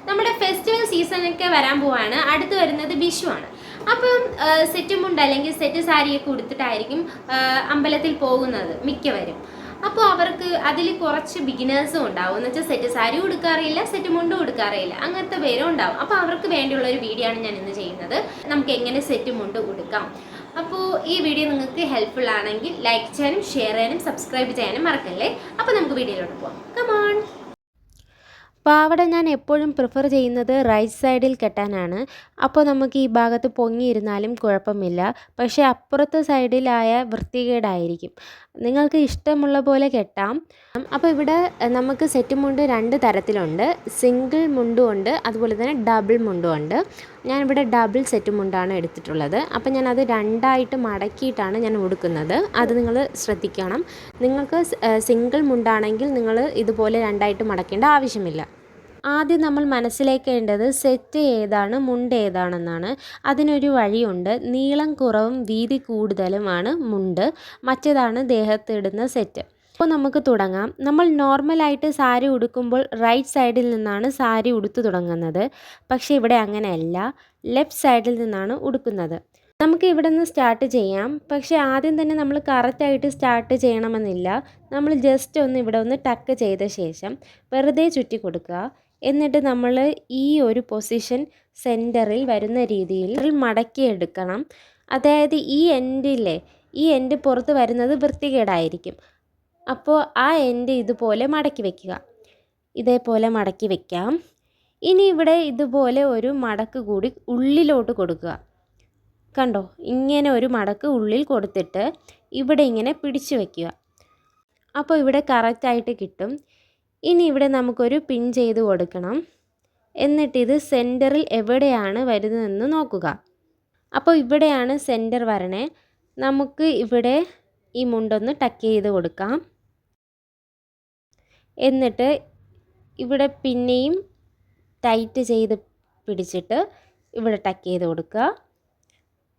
നമ്മുടെ ഫെസ്റ്റിവൽ സീസണൊക്കെ വരാൻ പോവാണ്. അടുത്ത് വരുന്നത് വിഷുവാണ്. അപ്പം സെറ്റ് മുണ്ട് അല്ലെങ്കിൽ സെറ്റ് സാരിയൊക്കെ ഉടുത്തിട്ടായിരിക്കും അമ്പലത്തിൽ പോകുന്നത് മിക്കവരും. അപ്പോൾ അവർക്ക് അതിൽ കുറച്ച് ബിഗിനേഴ്സും ഉണ്ടാവും. എന്ന് വെച്ചാൽ സെറ്റ് സാരി ഉടുക്കാറില്ല, സെറ്റ് മുണ്ടും ഉടുക്കാറില്ല, അങ്ങനത്തെ പേരും ഉണ്ടാവും. അപ്പോൾ അവർക്ക് വേണ്ടിയുള്ള ഒരു വീഡിയോ ആണ് ഞാൻ ഇന്ന് ചെയ്യുന്നത്. നമുക്ക് എങ്ങനെ സെറ്റ് മുണ്ട് ഉടുക്കാം. അപ്പോൾ ഈ വീഡിയോ നിങ്ങൾക്ക് ഹെൽപ്ഫുൾ ആണെങ്കിൽ ലൈക്ക് ചെയ്യാനും ഷെയർ ചെയ്യാനും സബ്സ്ക്രൈബ് ചെയ്യാനും മറക്കല്ലേ. അപ്പോൾ നമുക്ക് വീഡിയോയിലോട്ട് പോകാം. കമോൺ. പാവാട ഞാൻ എപ്പോഴും പ്രിഫർ ചെയ്യുന്നത് റൈറ്റ് സൈഡിൽ കെട്ടാനാണ്. അപ്പോൾ നമുക്ക് ഈ ഭാഗത്ത് പൊങ്ങിയിരുന്നാലും കുഴപ്പമില്ല. പക്ഷേ അപ്പുറത്തെ സൈഡിലായ വൃത്തികേടായിരിക്കും. നിങ്ങൾക്ക് ഇഷ്ടമുള്ള പോലെ കെട്ടാം. അപ്പോൾ ഇവിടെ നമുക്ക് സെറ്റ് മുണ്ട് 2 തരത്തിലുണ്ട്. സിംഗിൾ മുണ്ടും ഉണ്ട്, അതുപോലെ തന്നെ ഡബിൾ മുണ്ടും ഉണ്ട്. ഞാനിവിടെ ഡബിൾ സെറ്റ് മുണ്ടാണ് എടുത്തിട്ടുള്ളത്. അപ്പോൾ ഞാനത് 2ആയിട്ട് മടക്കിയിട്ടാണ് ഞാൻ ഉടുക്കുന്നത്. അത് നിങ്ങൾ ശ്രദ്ധിക്കണം. നിങ്ങൾക്ക് സിംഗിൾ മുണ്ടാണെങ്കിൽ നിങ്ങൾ ഇതുപോലെ 2ആയിട്ട് മടക്കേണ്ട ആവശ്യമില്ല. ആദ്യം നമ്മൾ മനസ്സിലാക്കേണ്ടത് സെറ്റ് ഏതാണ്, മുണ്ട് ഏതാണെന്നാണ്. അതിനൊരു വഴിയുണ്ട്. നീളം കുറവും വീതി കൂടുതലുമാണ് മുണ്ട്, മറ്റേതാണ് ദേഹത്തിടുന്ന സെറ്റ്. അപ്പോൾ നമുക്ക് തുടങ്ങാം. നമ്മൾ നോർമലായിട്ട് സാരി ഉടുക്കുമ്പോൾ റൈറ്റ് സൈഡിൽ നിന്നാണ് സാരി ഉടുത്തു തുടങ്ങുന്നത്. പക്ഷേ ഇവിടെ അങ്ങനെയല്ല, ലെഫ്റ്റ് സൈഡിൽ നിന്നാണ് ഉടുക്കുന്നത്. നമുക്ക് ഇവിടെ നിന്ന് സ്റ്റാർട്ട് ചെയ്യാം. പക്ഷേ ആദ്യം തന്നെ നമ്മൾ കറക്റ്റായിട്ട് സ്റ്റാർട്ട് ചെയ്യണമെന്നില്ല. നമ്മൾ ജസ്റ്റ് ഒന്ന് ഇവിടെ ഒന്ന് ടക്ക് ചെയ്ത ശേഷം വെറുതെ ചുറ്റി കൊടുക്കുക. എന്നിട്ട് നമ്മൾ ഈ ഒരു പൊസിഷൻ സെൻറ്ററിൽ വരുന്ന രീതിയിൽ മടക്കിയെടുക്കണം. അതായത് ഈ എൻഡ് പുറത്ത് വരുന്നത് വൃത്തികേടായിരിക്കും. അപ്പോൾ ആ എൻഡ് ഇതുപോലെ മടക്കി വയ്ക്കുക. ഇതേപോലെ മടക്കി വയ്ക്കാം. ഇനി ഇവിടെ ഇതുപോലെ ഒരു മടക്ക് കൂടി ഉള്ളിലോട്ട് കൊടുക്കുക. കണ്ടോ, ഇങ്ങനെ ഒരു മടക്ക് ഉള്ളിൽ കൊടുത്തിട്ട് ഇവിടെ ഇങ്ങനെ പിടിച്ചു വയ്ക്കുക. അപ്പോൾ ഇവിടെ കറക്റ്റായിട്ട് കിട്ടും. ഇനി ഇവിടെ നമുക്കൊരു പിൻ ചെയ്ത് കൊടുക്കണം. എന്നിട്ടിത് സെൻറ്ററിൽ എവിടെയാണ് വരുന്നതെന്ന് നോക്കുക. അപ്പോൾ ഇവിടെയാണ് സെൻറ്റർ വരണേ. നമുക്ക് ഇവിടെ ഈ മുണ്ടൊന്ന് ടക്ക് ചെയ്ത് കൊടുക്കാം. എന്നിട്ട് ഇവിടെ പിന്നെയും ടൈറ്റ് ചെയ്ത് പിടിച്ചിട്ട് ഇവിടെ ടക്ക് ചെയ്ത് കൊടുക്കുക.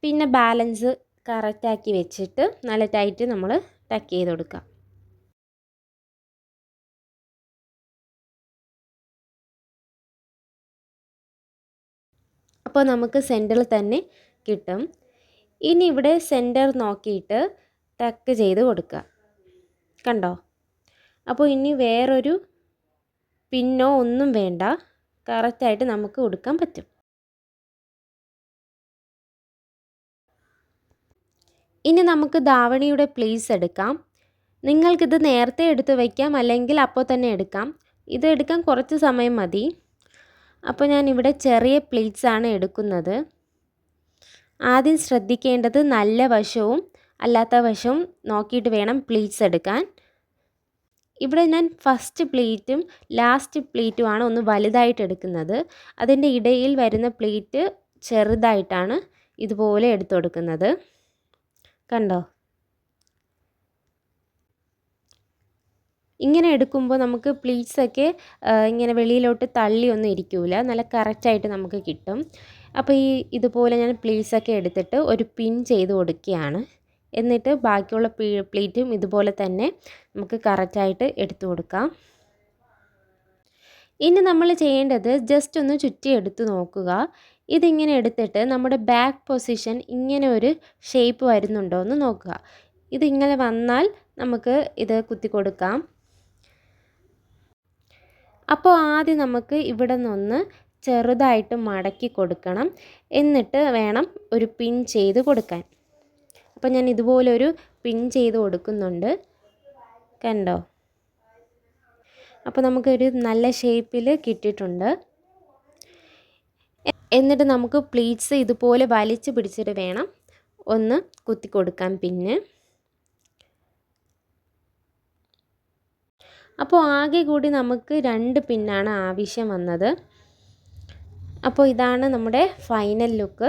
പിന്നെ ബാലൻസ് കറക്റ്റാക്കി വെച്ചിട്ട് നല്ല ടൈറ്റ് നമ്മൾ ടക്ക് ചെയ്ത് കൊടുക്കുക. അപ്പോൾ നമുക്ക് സെൻറ്ററിൽ തന്നെ കിട്ടും. ഇനി ഇവിടെ സെൻറ്റർ നോക്കിയിട്ട് ടക്ക് ചെയ്ത് കൊടുക്കുക. കണ്ടോ? അപ്പോൾ ഇനി വേറൊരു പിന്നോ ഒന്നും വേണ്ട, കറക്റ്റായിട്ട് നമുക്ക് ഉടുക്കാൻ പറ്റും. ഇനി നമുക്ക് ധാവണിയുടെ പ്ലീസ് എടുക്കാം. നിങ്ങൾക്കിത് നേരത്തെ എടുത്ത് വയ്ക്കാം, അല്ലെങ്കിൽ അപ്പോൾ തന്നെ എടുക്കാം. ഇത് എടുക്കാൻ കുറച്ച് സമയം മതി. അപ്പോൾ ഞാൻ ഇവിടെ ചെറിയ പ്ലീറ്റ്സ് ആണ് എടുക്കുന്നത്. ആദ്യം ശ്രദ്ധിക്കേണ്ടത് നല്ല വശവും അല്ലാത്ത വശവും നോക്കിയിട്ട് വേണം പ്ലീറ്റ്സ് എടുക്കാൻ. ഇവിടെ ഞാൻ ഫസ്റ്റ് പ്ലീറ്റും ലാസ്റ്റ് പ്ലീറ്റുമാണ് ഒന്ന് വലുതായിട്ട് എടുക്കുന്നത്. അതിൻ്റെ ഇടയിൽ വരുന്ന പ്ലീറ്റ് ചെറുതായിട്ടാണ് ഇതുപോലെ എടുത്തു കൊടുക്കുന്നത്. കണ്ടോ? ഇങ്ങനെ എടുക്കുമ്പോൾ നമുക്ക് പ്ലീറ്റ്സൊക്കെ ഇങ്ങനെ വെളിയിലോട്ട് തള്ളിയൊന്നും ഇരിക്കില്ല, നല്ല കറക്റ്റായിട്ട് നമുക്ക് കിട്ടും. അപ്പോൾ ഇതുപോലെ ഞാൻ പ്ലീറ്റ്സൊക്കെ എടുത്തിട്ട് ഒരു പിൻ ചെയ്ത് കൊടുക്കുകയാണ്. എന്നിട്ട് ബാക്കിയുള്ള പ്ലീറ്റും ഇതുപോലെ തന്നെ നമുക്ക് കറക്റ്റായിട്ട് എടുത്തു കൊടുക്കാം. ഇനി നമ്മൾ ചെയ്യേണ്ടത് ജസ്റ്റ് ഒന്ന് ചുറ്റി എടുത്ത് നോക്കുക. ഇതിങ്ങനെ എടുത്തിട്ട് നമ്മുടെ ബാക്ക് പൊസിഷൻ ഇങ്ങനെ ഒരു ഷേപ്പ് വരുന്നുണ്ടോ എന്ന് നോക്കുക. ഇതിങ്ങനെ വന്നാൽ നമുക്ക് ഇത് കുത്തി കൊടുക്കാം. അപ്പോൾ ആദ്യം നമുക്ക് ഇവിടെ നിന്നൊന്ന് ചെറുതായിട്ട് മടക്കി കൊടുക്കണം. എന്നിട്ട് വേണം ഒരു പിൻ ചെയ്ത് കൊടുക്കാൻ. അപ്പോൾ ഞാൻ ഇതുപോലൊരു പിൻ ചെയ്ത് കൊടുക്കുന്നുണ്ട്. കണ്ടോ? അപ്പോൾ നമുക്കൊരു നല്ല ഷേപ്പിൽ കിട്ടിയിട്ടുണ്ട്. എന്നിട്ട് നമുക്ക് പ്ലീറ്റ്സ് ഇതുപോലെ വലിച്ച് പിടിച്ചിട്ട് വേണം ഒന്ന് കുത്തി കൊടുക്കാൻ പിന്ന്. അപ്പോൾ ആകെ കൂടി നമുക്ക് 2 പിന്നാണ് ആവശ്യം വന്നത്. അപ്പോൾ ഇതാണ് നമ്മുടെ ഫൈനൽ ലുക്ക്.